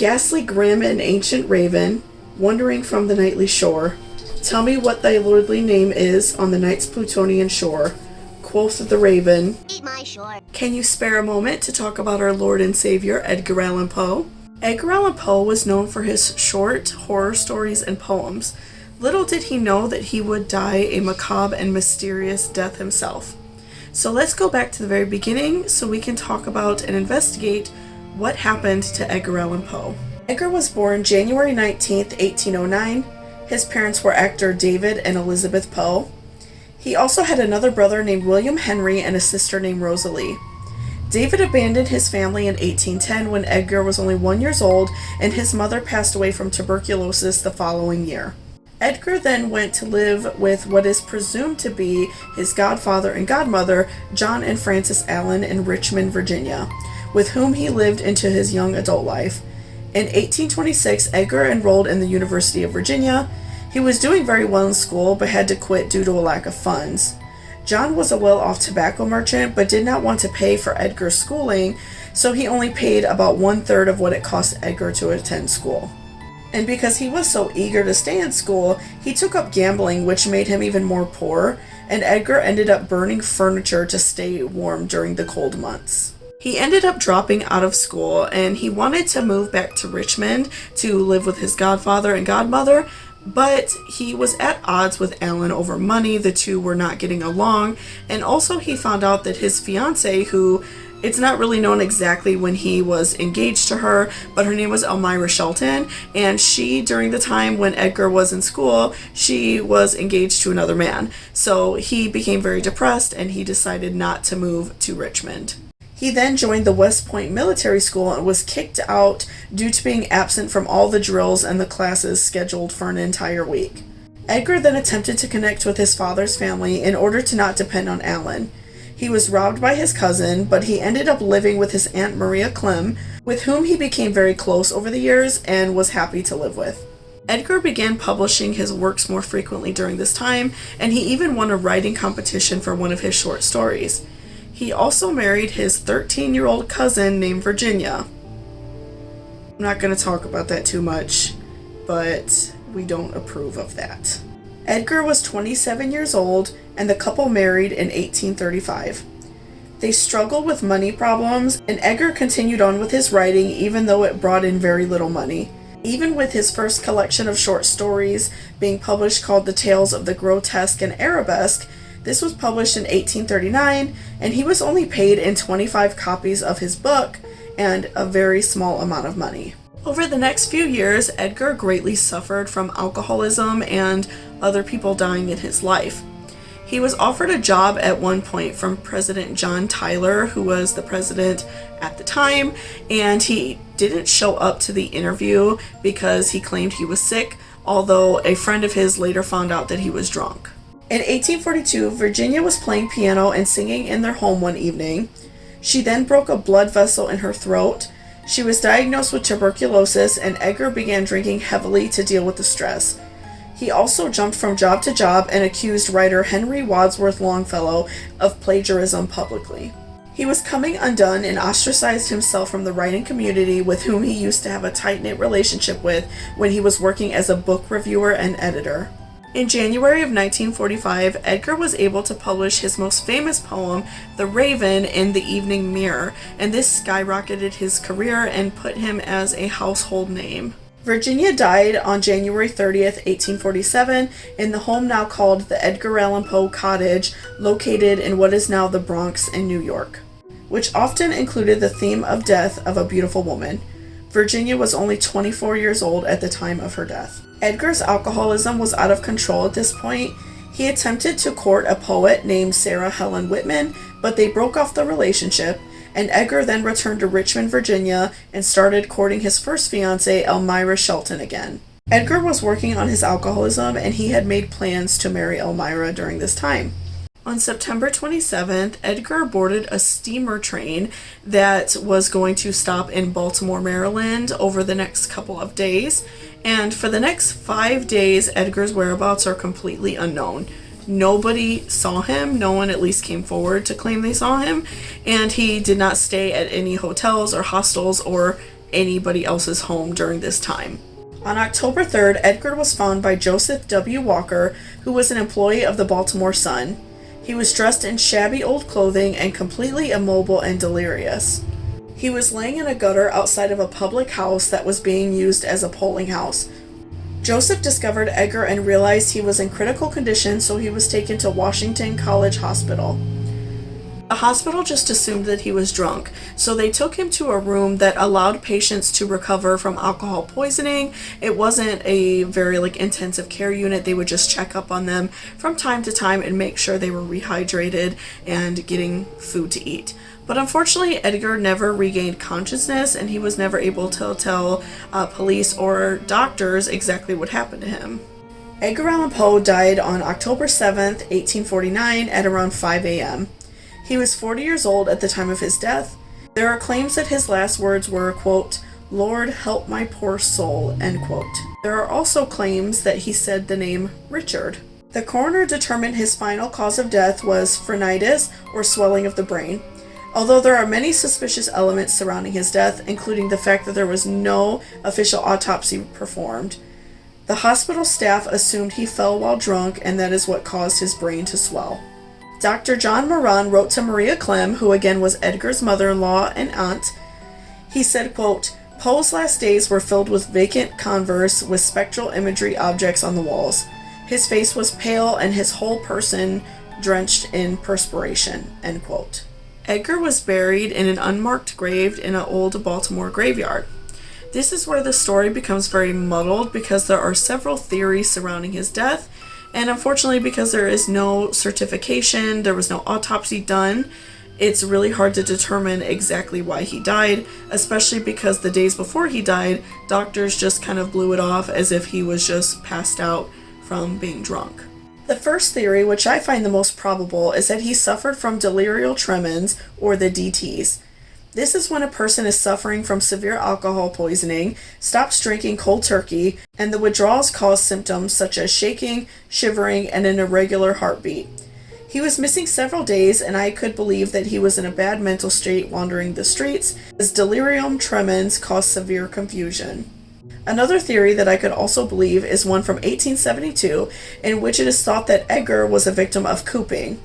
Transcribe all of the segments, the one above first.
ghastly, grim, and ancient raven, wandering from the nightly shore, tell me what thy lordly name is on the night's Plutonian shore. Quoth the raven, Eat my shore. Can you spare a moment to talk about our Lord and Savior, Edgar Allan Poe? Edgar Allan Poe was known for his short horror stories and poems. Little did he know that he would die a macabre and mysterious death himself. So let's go back to the very beginning so we can talk about and what happened to Edgar Allan Poe. Edgar was born January 19th, 1809. His parents were actor David and Elizabeth Poe. He also had another brother named William Henry and a sister named Rosalie. David abandoned his family in 1810 when Edgar was only 1 year old, and his mother passed away from tuberculosis the following year. Edgar then went to live with what is presumed to be his godfather and godmother, John and Frances Allan, in Richmond, Virginia, with whom he lived into his young adult life. In 1826, Edgar enrolled in the University of Virginia. He was doing very well in school, but had to quit due to a lack of funds. John was a well-off tobacco merchant, but did not want to pay for Edgar's schooling, so he only paid about 1/3 of what it cost Edgar to attend school. And because he was so eager to stay in school, he took up gambling, which made him even more poor, and Edgar ended up burning furniture to stay warm during the cold months. He ended up dropping out of school, and he wanted to move back to Richmond to live with his godfather and godmother, but he was at odds with Allan over money. The two were not getting along, and also he found out that his fiancée, who it's not really known exactly when he was engaged to her, but her name was Elmira Shelton, and she, during the time when Edgar was in school, she was engaged to another man. So he became very depressed, and he decided not to move to Richmond. He then joined the West Point Military School and was kicked out due to being absent from all the drills and the classes scheduled for an entire week. Edgar then attempted to connect with his father's family in order to not depend on Allan. He was robbed by his cousin, but he ended up living with his Aunt Maria Clem, with whom he became very close over the years and was happy to live with. Edgar began publishing his works more frequently during this time, and he even won a writing competition for one of his short stories. He also married his 13-year-old cousin named Virginia. I'm not going to talk about that too much, but we don't approve of that. Edgar was 27 years old, and the couple married in 1835. They struggled with money problems, and Edgar continued on with his writing even though it brought in very little money. Even with his first collection of short stories being published called The Tales of the Grotesque and Arabesque, this was published in 1839, and he was only paid in 25 copies of his book and a very small amount of money. Over the next few years, Edgar greatly suffered from alcoholism and other people dying in his life. He was offered a job at one point from President John Tyler, who was the president at the time, and he didn't show up to the interview because he claimed he was sick, although a friend of his later found out that he was drunk. In 1842, Virginia was playing piano and singing in their home one evening. She then broke a blood vessel in her throat. She was diagnosed with tuberculosis, and Edgar began drinking heavily to deal with the stress. He also jumped from job to job and accused writer Henry Wadsworth Longfellow of plagiarism publicly. He was coming undone and ostracized himself from the writing community, with whom he used to have a tight-knit relationship with when he was working as a book reviewer and editor. In January of 1945, Edgar was able to publish his most famous poem, The Raven, in the Evening Mirror, and this skyrocketed his career and put him as a household name. Virginia died on January 30th, 1847, in the home now called the Edgar Allan Poe Cottage, located in what is now the Bronx in New York, which often included the theme of death of a beautiful woman. Virginia was only 24 years old at the time of her death. Edgar's alcoholism was out of control at this point. He attempted to court a poet named Sarah Helen Whitman, but they broke off the relationship, and Edgar then returned to Richmond, Virginia, and started courting his first fiancée, Elmira Shelton, again. Edgar was working on his alcoholism, and he had made plans to marry Elmira during this time. On September 27th, Edgar boarded a steamer train that was going to stop in Baltimore, Maryland over the next couple of days. And for the next 5 days, Edgar's whereabouts are completely unknown. Nobody saw him. No one at least came forward to claim they saw him. And he did not stay at any hotels or hostels or anybody else's home during this time. On October 3rd, Edgar was found by Joseph W. Walker, who was an employee of the Baltimore Sun. He was dressed in shabby old clothing and completely immobile and delirious. He was laying in a gutter outside of a public house that was being used as a polling house. Joseph discovered Edgar and realized he was in critical condition, so he was taken to Washington College Hospital. The hospital just assumed that he was drunk, so they took him to a room that allowed patients to recover from alcohol poisoning. It wasn't a very intensive care unit. They would just check up on them from time to time and make sure they were rehydrated and getting food to eat. But unfortunately, Edgar never regained consciousness, and he was never able to tell police or doctors exactly what happened to him. Edgar Allan Poe died on October 7th, 1849 at around 5 a.m. He was 40 years old at the time of his death. There are claims that his last words were, quote, "Lord, help my poor soul," end quote. There are also claims that he said the name Richard. The coroner determined his final cause of death was phrenitis, or swelling of the brain. Although there are many suspicious elements surrounding his death, including the fact that there was no official autopsy performed, the hospital staff assumed he fell while drunk, and that is what caused his brain to swell. Dr. John Moran wrote to Maria Clem, who again was Edgar's mother-in-law and aunt. He said, quote, "Poe's last days were filled with vacant converse with spectral imagery objects on the walls. His face was pale and his whole person drenched in perspiration," end quote. Edgar was buried in an unmarked grave in an old Baltimore graveyard. This is where the story becomes very muddled because there are several theories surrounding his death, and unfortunately because there is no certification, there was no autopsy done, it's really hard to determine exactly why he died, especially because the days before he died, doctors just kind of blew it off as if he was just passed out from being drunk. The first theory, which I find the most probable, is that he suffered from delirial tremens, or the DTs. This is when a person is suffering from severe alcohol poisoning, stops drinking cold turkey, and the withdrawals cause symptoms such as shaking, shivering, and an irregular heartbeat. He was missing several days, and I could believe that he was in a bad mental state wandering the streets, as delirium tremens cause severe confusion. Another theory that I could also believe is one from 1872, in which it is thought that Edgar was a victim of cooping,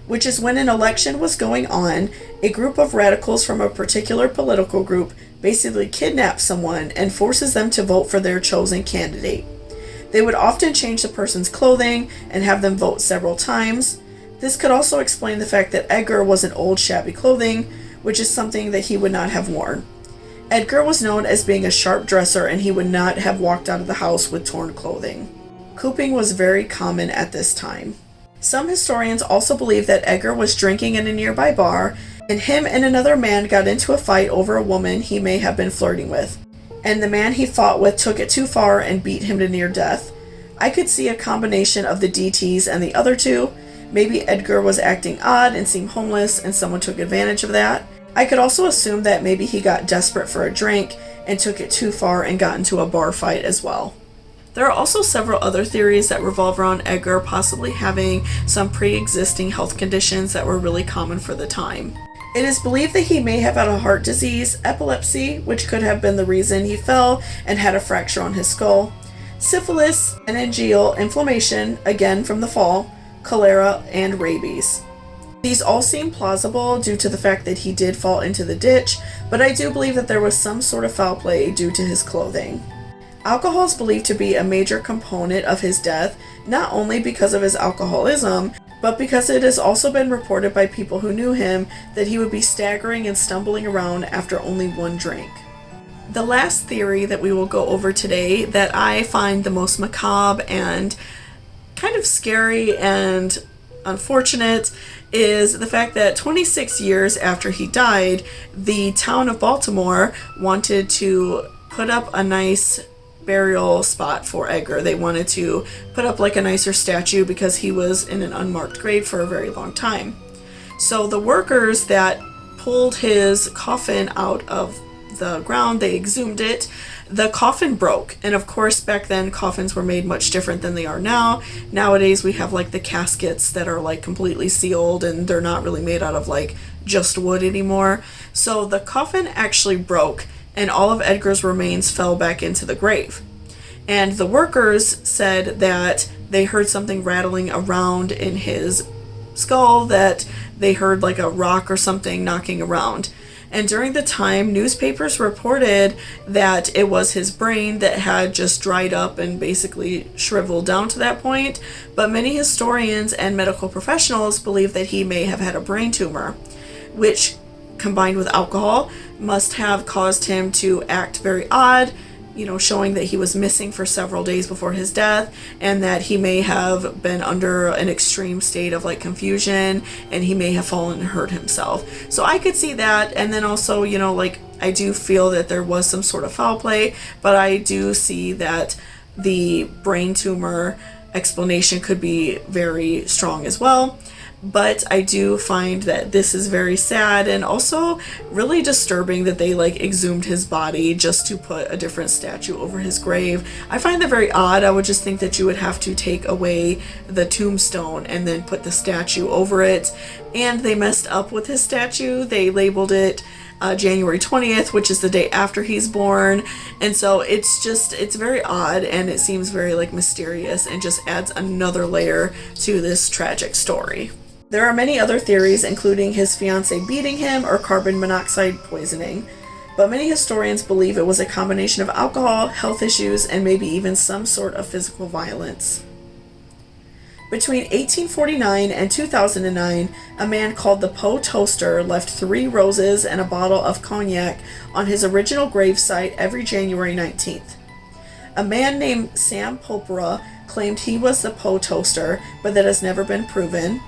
which is when an election was going on, a group of radicals from a particular political group basically kidnaps someone and forces them to vote for their chosen candidate. They would often change the person's clothing and have them vote several times. This could also explain the fact that Edgar was in old shabby clothing, which is something that he would not have worn. Edgar was known as being a sharp dresser, and he would not have walked out of the house with torn clothing. Cooping was very common at this time. Some historians also believe that Edgar was drinking in a nearby bar, and him and another man got into a fight over a woman he may have been flirting with, and the man he fought with took it too far and beat him to near death. I could see a combination of the DTs and the other two. Maybe Edgar was acting odd and seemed homeless, and someone took advantage of that. I could also assume that maybe he got desperate for a drink and took it too far and got into a bar fight as well. There are also several other theories that revolve around Edgar possibly having some pre-existing health conditions that were really common for the time. It is believed that he may have had a heart disease, epilepsy, which could have been the reason he fell and had a fracture on his skull, syphilis, meningeal inflammation, again from the fall, cholera, and rabies. These all seem plausible due to the fact that he did fall into the ditch, but I do believe that there was some sort of foul play due to his clothing. Alcohol is believed to be a major component of his death, not only because of his alcoholism, but because it has also been reported by people who knew him that he would be staggering and stumbling around after only one drink. The last theory that we will go over today that I find the most macabre and kind of scary and unfortunate is the fact that 26 years after he died, the town of Baltimore wanted to put up a nice burial spot for Edgar. They wanted to put up a nicer statue because he was in an unmarked grave for a very long time. So the workers that pulled his coffin out of the ground, they exhumed it. The coffin broke, and of course back then coffins were made much different than they are now. Nowadays we have the caskets that are completely sealed, and they're not really made out of just wood anymore. So the coffin actually broke, and all of Edgar's remains fell back into the grave. And the workers said that they heard something rattling around in his skull, that they heard like a rock or something knocking around. And during the time, newspapers reported that it was his brain that had just dried up and basically shriveled down to that point. But many historians and medical professionals believe that he may have had a brain tumor, which, combined with alcohol, must have caused him to act very odd, showing that he was missing for several days before his death, and that he may have been under an extreme state of like confusion, and he may have fallen and hurt himself. So I could see that. And then also, I do feel that there was some sort of foul play, but I do see that the brain tumor explanation could be very strong as well. But I do find that this is very sad and also really disturbing that they exhumed his body just to put a different statue over his grave. I find that very odd. I would just think that you would have to take away the tombstone and then put the statue over it. And they messed up with his statue. They labeled it January 20th, which is the day after he's born. And so it's very odd, and it seems very mysterious, and just adds another layer to this tragic story. There are many other theories, including his fiancée beating him or carbon monoxide poisoning, but many historians believe it was a combination of alcohol, health issues, and maybe even some sort of physical violence. Between 1849 and 2009, a man called the Poe toaster left 3 roses and a bottle of cognac on his original gravesite every January 19th. A man named Sam Popera claimed he was the Poe toaster, but that has never been proven.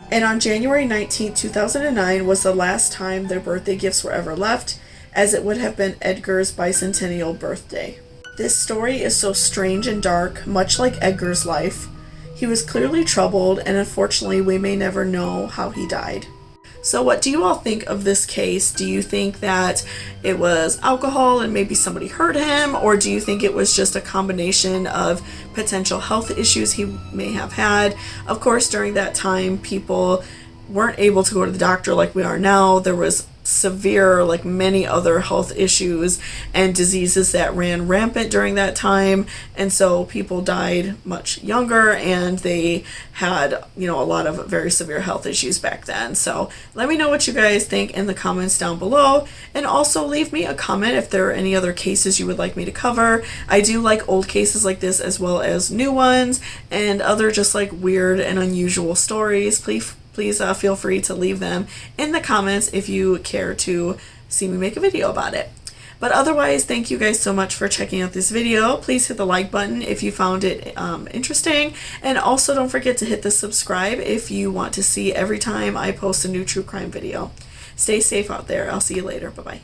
And on January 19, 2009 was the last time their birthday gifts were ever left, as it would have been Edgar's bicentennial birthday. This story is so strange and dark, much like Edgar's life. He was clearly troubled, and unfortunately we may never know how he died. So what do you all think of this case? Do you think that it was alcohol and maybe somebody hurt him? Or do you think it was just a combination of potential health issues he may have had? Of course, during that time, people weren't able to go to the doctor like we are now. There was severe, many other health issues and diseases that ran rampant during that time, and so people died much younger, and they had a lot of very severe health issues back then. So let me know what you guys think in the comments down below, and also leave me a comment if there are any other cases you would like me to cover. I do like old cases like this as well as new ones and other just weird and unusual stories. Please feel free to leave them in the comments if you care to see me make a video about it. But otherwise, thank you guys so much for checking out this video. Please hit the like button if you found it interesting. And also don't forget to hit the subscribe if you want to see every time I post a new true crime video. Stay safe out there. I'll see you later. Bye-bye.